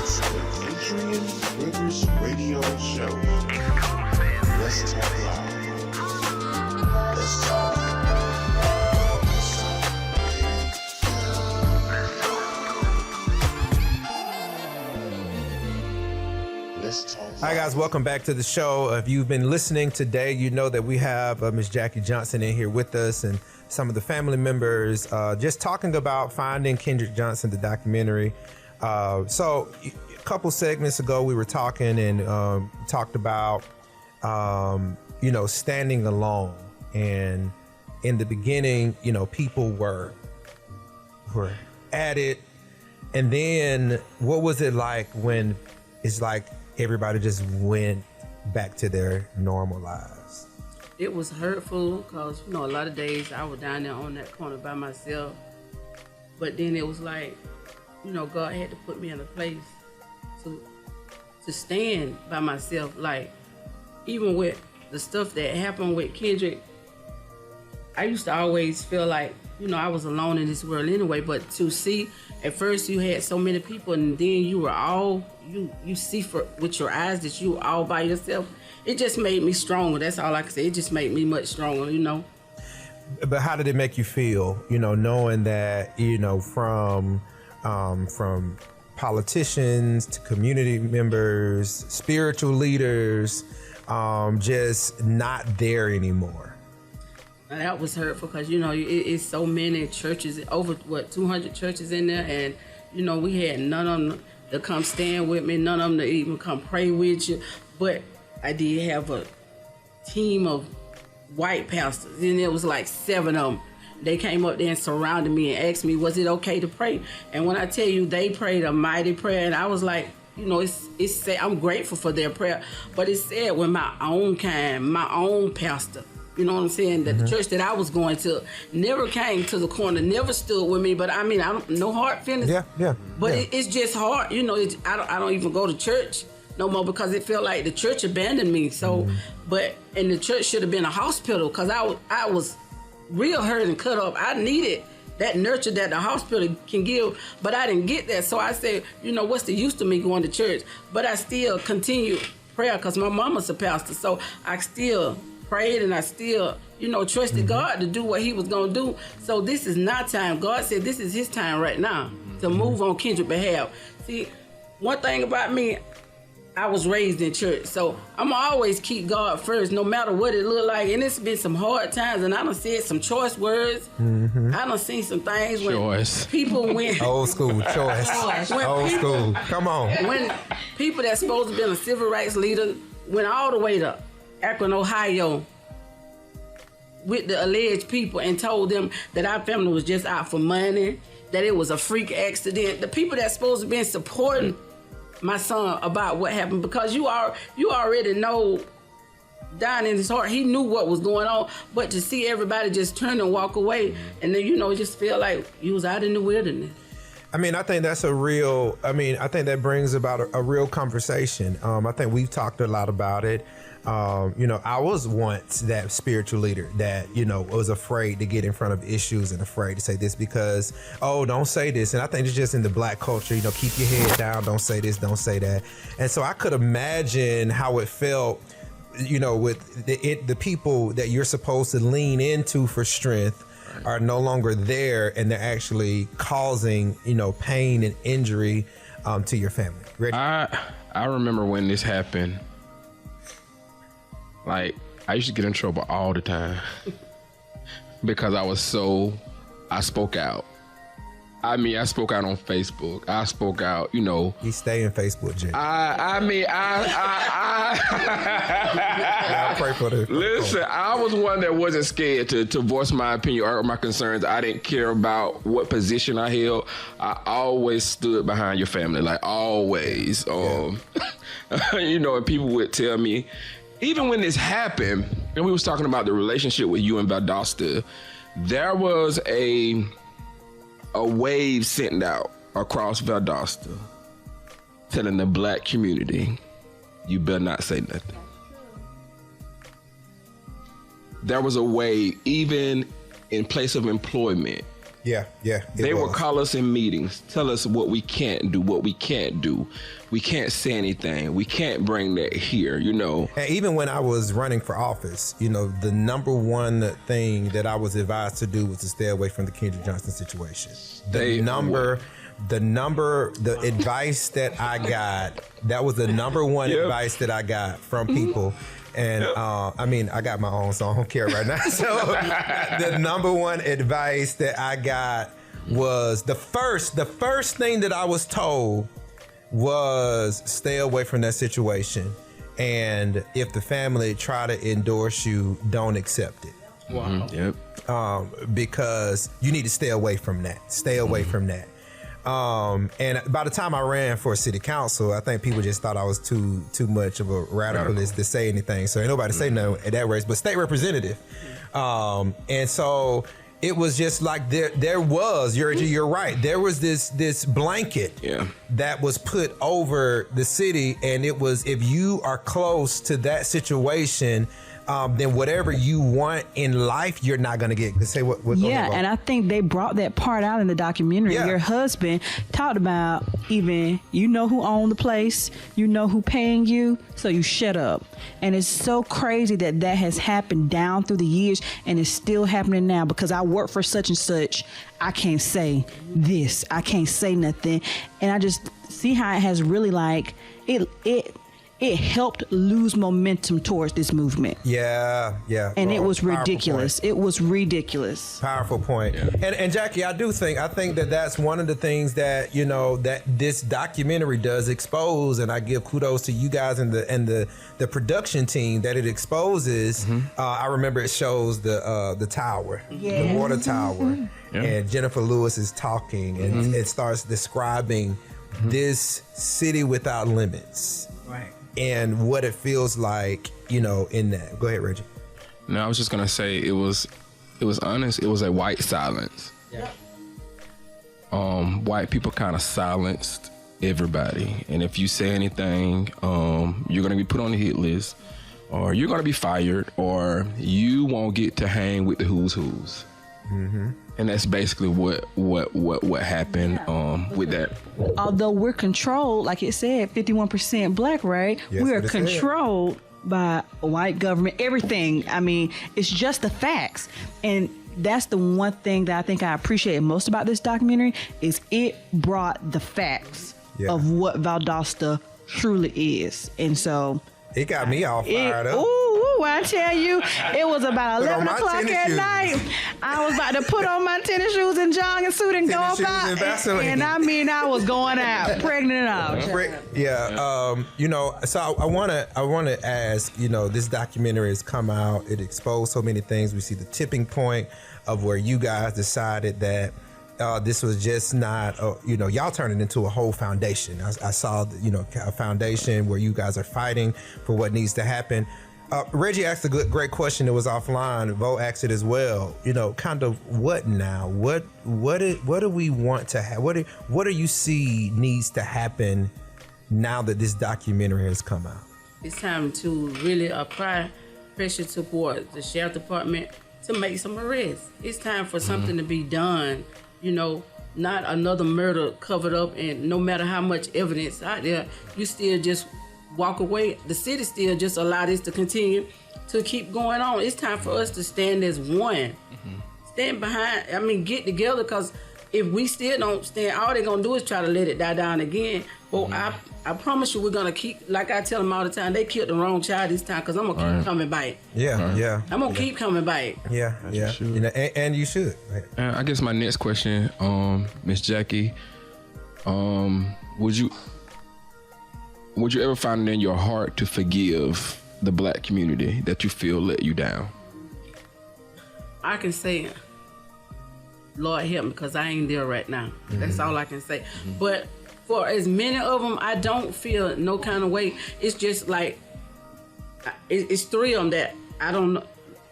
It's the Adrian Rivers Radio Show. Let's talk loud. Let's talk. Hi guys, welcome back to the show. If you've been listening today, you know that we have Miss Jackie Johnson in here with us and some of the family members just talking about Finding Kendrick Johnson, the documentary. So a couple segments ago, we were talking and talked about, standing alone. And in the beginning, people were at it. And then what was it like when it's like everybody just went back to their normal lives? It was hurtful because, a lot of days I was down there on that corner by myself. But then it was like, God had to put me in a place to stand by myself. Like, even with the stuff that happened with Kendrick, I used to always feel like, I was alone in this world anyway. But to see, at first you had so many people and then you were all, you see with your eyes that you were all by yourself. It just made me stronger. That's all I can say. It just made me much stronger, But how did it make you feel, knowing that, from politicians to community members, spiritual leaders, just not there anymore? And that was hurtful because, it's so many churches, over 200 churches in there. And, we had none of them to come stand with me, none of them to even come pray with you. But I did have a team of white pastors, and it was like 7 of them. They came up there and surrounded me and asked me, was it okay to pray? And when I tell you, they prayed a mighty prayer, and I was like, it's sad. I'm grateful for their prayer, but it's sad when my own pastor, you know what I'm saying, that the church that I was going to never came to the corner, never stood with me. But I mean, no hard feelings. Yeah. But it's just hard, I don't even go to church no more because it felt like the church abandoned me. So, and the church should have been a hospital because I was real hurt and cut up. I needed that nurture that the hospital can give, but I didn't get that. So I said, what's the use to me going to church? But I still continued prayer because my mama's a pastor. So I still prayed and I still, trusted God to do what he was going to do. So this is not time. God said this is his time right now to move on Kendrick's behalf. See, one thing about me, I was raised in church, so I'm always keep God first, no matter what it look like. And it's been some hard times, and I done said some choice words. I done seen some things when people went old school choice. Old school. Come on. When people that's supposed to be a civil rights leader went all the way to Akron, Ohio, with the alleged people and told them that our family was just out for money, that it was a freak accident. The people that's supposed to be supporting my son about what happened, because you already know down in his heart, he knew what was going on, but to see everybody just turn and walk away, and then, just feel like you was out in the wilderness. I mean, I think that's I think that brings about a real conversation. I think we've talked a lot about it. I was once that spiritual leader that, was afraid to get in front of issues and afraid to say this because, don't say this. And I think it's just in the black culture, keep your head down, don't say this, don't say that. And so I could imagine how it felt, with the people that you're supposed to lean into for strength are no longer there, and they're actually causing, pain and injury to your family. Ready? I remember when this happened. Like, I used to get in trouble all the time because I spoke out. I mean, I spoke out on Facebook. I spoke out, He stay in Facebook, Jay. I pray for the. Listen, I was one that wasn't scared to voice my opinion or my concerns. I didn't care about what position I held. I always stood behind your family, like always. And people would tell me, even when this happened, and we was talking about the relationship with you and Valdosta, there was a wave sent out across Valdosta telling the black community, you better not say nothing. There was a wave, even in place of employment, Yeah. They will call us in meetings, tell us what we can't do, what we can't do. We can't say anything. We can't bring that here, And even when I was running for office, the number one thing that I was advised to do was to stay away from the Kendrick Johnson situation. The advice that I got, that was the number one advice that I got from people. And I got my own, so I don't care right now. So the number one advice that I got was the first thing that I was told was stay away from that situation. And if the family try to endorse you, don't accept it. Wow. Yep. Because you need to stay away from that. Stay away from that. And by the time I ran for city council, I think people just thought I was too much of a radicalist to say anything. So ain't nobody say no at that race, but state representative. And so it was just like there was, you're right. There was this blanket that was put over the city, and it was, if you are close to that situation, then whatever you want in life, you're not going to get. Say what? Yeah, and I think they brought that part out in the documentary. Yeah. Your husband talked about even, who owned the place, who paying you, so you shut up. And it's so crazy that has happened down through the years, and it's still happening now because I work for such and such. I can't say this. I can't say nothing. And I just see how it has really it helped lose momentum towards this movement. Yeah. And it was ridiculous. It was ridiculous. Powerful point. Yeah. And Jackie, I think that that's one of the things that, that this documentary does expose, and I give kudos to you guys and the production team that it exposes. I remember it shows the tower, the water tower, and Jennifer Lewis is talking, and it starts describing this city without limits. Right. And what it feels like, in that. Go ahead, Reggie. No, I was just gonna say it was honest. It was a white silence. Yeah. White people kind of silenced everybody, and if you say anything, you're gonna be put on the hit list, or you're gonna be fired, or you won't get to hang with the who's. And that's basically what happened with that. Although we're controlled, like it said, 51% black, right? Yes, we are controlled by a white government, everything. I mean, it's just the facts. And that's the one thing that I think I appreciate most about this documentary is it brought the facts of what Valdosta truly is. And so it got me all fired up. Ooh, I tell you, it was about 11 o'clock at night. I was about to put on my tennis shoes and jogging suit and go out. And I was going out, pregnant and all. So I want to ask, this documentary has come out. It exposed so many things. We see the tipping point of where you guys decided that this was just not, y'all turned it into a whole foundation. I saw, a foundation where you guys are fighting for what needs to happen. Reggie asked a great question that was offline. Vo asked it as well. Kind of what now? What do we want to have? What do you see needs to happen now that this documentary has come out? It's time to really apply pressure toward the sheriff department to make some arrests. It's time for something to be done. Not another murder covered up, and no matter how much evidence out there, you still just walk away. The city still just allow this to continue to keep going on. It's time for us to stand as one. Stand behind, get together, because if we still don't stand, all they're going to do is try to let it die down again. But I promise you we're going to keep, like I tell them all the time, they killed the wrong child this time, because I'm going to keep coming back. I'm going to keep coming back. And you should. I guess my next question, Miss Jackie, would you ever find it in your heart to forgive the black community that you feel let you down? I can say, Lord help me, because I ain't there right now. That's all I can say. But for as many of them, I don't feel no kind of way. It's just like, it's three of them that I don't know.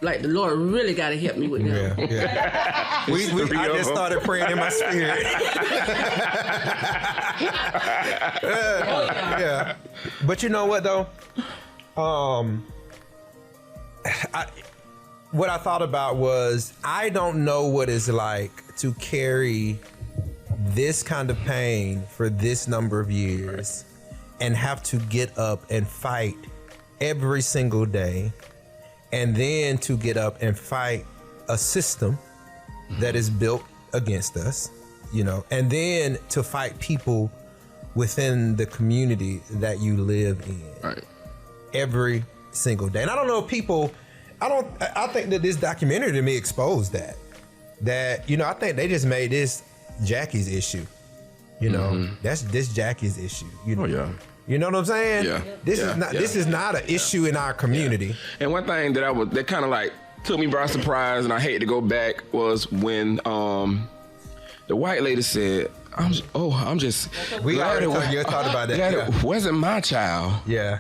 Like, the Lord really got to help me with them. I just started praying in my spirit. But you know what, though? What I thought about was, I don't know what it's like to carry this kind of pain for this number of years and have to get up and fight every single day, and then to get up and fight a system that is built against us, you know, and then to fight people within the community that you live in every single day. And I don't know if people, I think that this documentary to me exposed that, you know, I think they just made this Jackie's issue, you know, that's this Jackie's issue, you know. Oh, yeah. You know what I'm saying? Yeah. This is not an issue in our community. Yeah. And one thing that kind of like took me by surprise, and I hate to go back, was when the white lady said, I'm just we already talked about that. It wasn't my child. Yeah.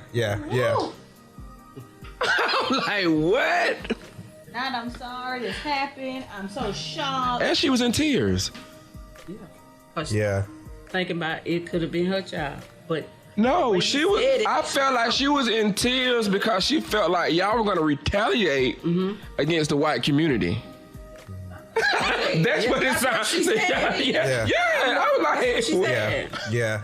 I'm like, what? God, I'm sorry this happened. I'm so shocked. And she was in tears. Yeah. Thinking about it could have been her child, but no, she was. I felt like she was in tears because she felt like y'all were going to retaliate against the white community. That's what it sounds like. Yeah. I was like, yeah.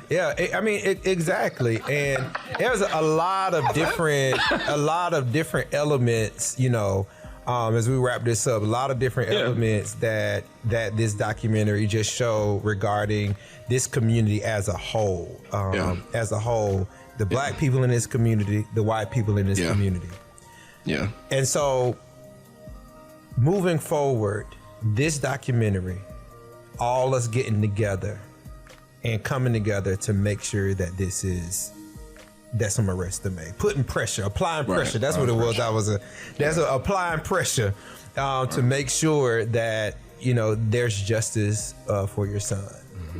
I mean, exactly. And there's a lot of different elements, you know, as we wrap this up, a lot of different elements that this documentary just show regarding this community as a whole. The black people in this community, the white people in this community. Yeah. And so moving forward, this documentary, all us getting together and coming together to make sure that that some arrests are made, applying pressure. That's what it was. Applying pressure to make sure that, you know, there's justice for your son.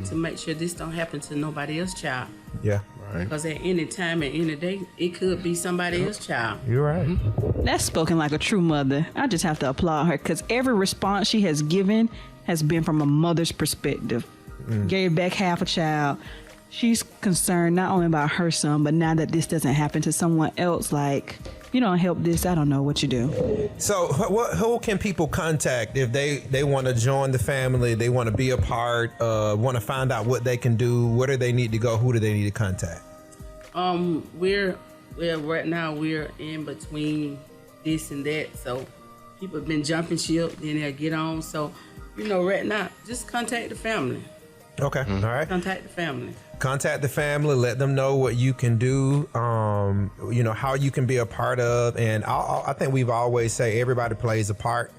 To make sure this don't happen to nobody else's child. Yeah. Because at any time, at any day, it could be somebody else's child. You're right. That's spoken like a true mother. I just have to applaud her because every response she has given has been from a mother's perspective. Gave back half a child. She's concerned not only about her son, but now that this doesn't happen to someone else, like, you don't help this, I don't know what you do. So who can people contact if they want to join the family, they want to be a part, want to find out what they can do, where do they need to go, who do they need to contact? We're right now we're in between this and that, so people have been jumping ship, then they'll get on. So, you know, right now, just contact the family. Okay, all right. Contact the family. Contact the family, let them know what you can do, you know, how you can be a part of. And I think we've always say everybody plays a part.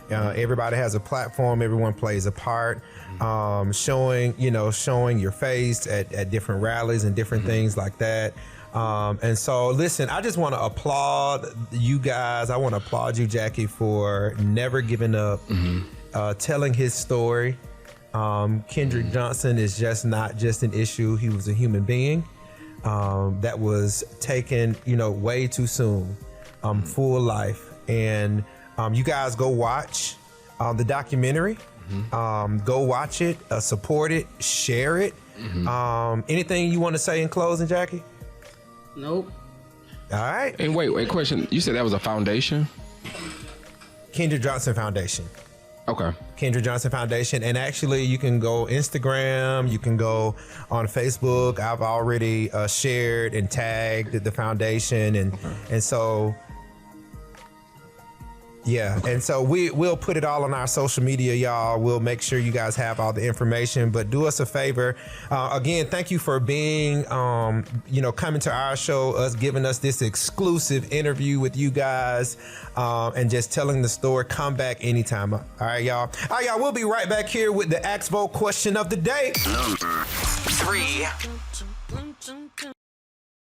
Everybody has a platform. Everyone plays a part. Showing your face at different rallies and different things like that. And so, listen, I just want to applaud you guys. I want to applaud you, Jackie, for never giving up, telling his story. Kendrick Johnson is just not just an issue. He was a human being that was taken, you know, way too soon, full life. And you guys go watch the documentary. Go watch it, support it, share it. Anything you want to say in closing, Jackie? Nope. All right. And wait, question. You said that was a foundation? Kendrick Johnson Foundation. Okay. Kendrick Johnson Foundation. And actually, you can go Instagram, you can go on Facebook. I've already shared and tagged the foundation. And so, yeah. And so we'll put it all on our social media, y'all. We'll make sure you guys have all the information. But do us a favor. Again, thank you for being, coming to our show, us giving us this exclusive interview with you guys, and just telling the story. Come back anytime. All right, y'all. All right, y'all. We'll be right back here with the Ask Vote question of the day. Number 3.